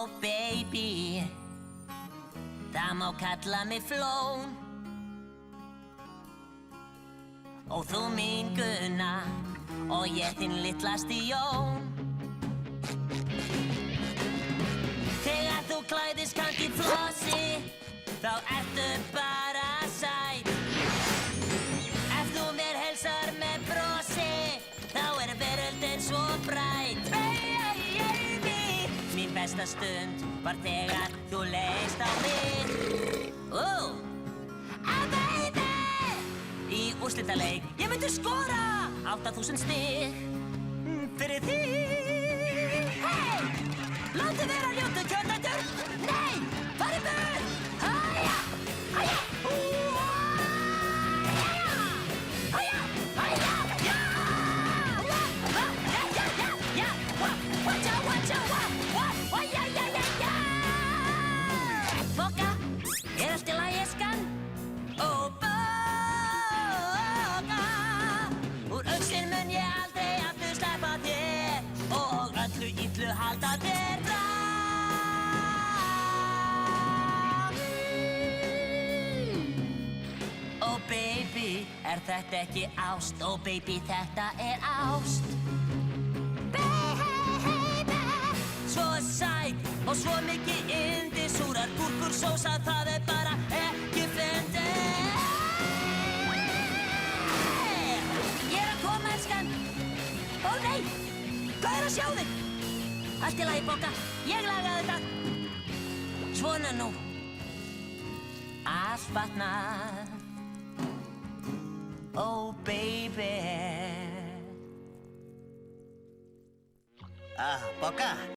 Oh baby, það má kalla mig flón. Og þú mín Gunna og ég þinn litlasti Jón. Þegar þú klæðist kannt í flossi, þá ertu bara sæt. Ef þú mér heilsar með brosi, þá veröldin svo bræt. Baby, mín besta stund var þegar þú leist á mig. Baby, í úrslitaleik ég myndi skora 8000 stig fyrir þig. Hey, láttu vera ljótu kjötætur. Nei, fari burt. Hæja, hæja, hæja, hæja, já. Bogga, allt í lagi, eskan? Ó, Bogga, úr augsinn mun ég aldrei aftur sleppa þér og öllu illu halda þér fram. Ó, baby, þetta ekki ást? Ó, baby, þetta ást. Svo sæt og svo mikið yndi, súrar gúrkur, sósa, það bara ekki fyndið. Ég að koma, elskan. Ó nei, hvað að sjá þig? Allt í lagi, Bogga, ég lagaði þetta. Svona nú, allt batnar. Ó, baby. Bogga.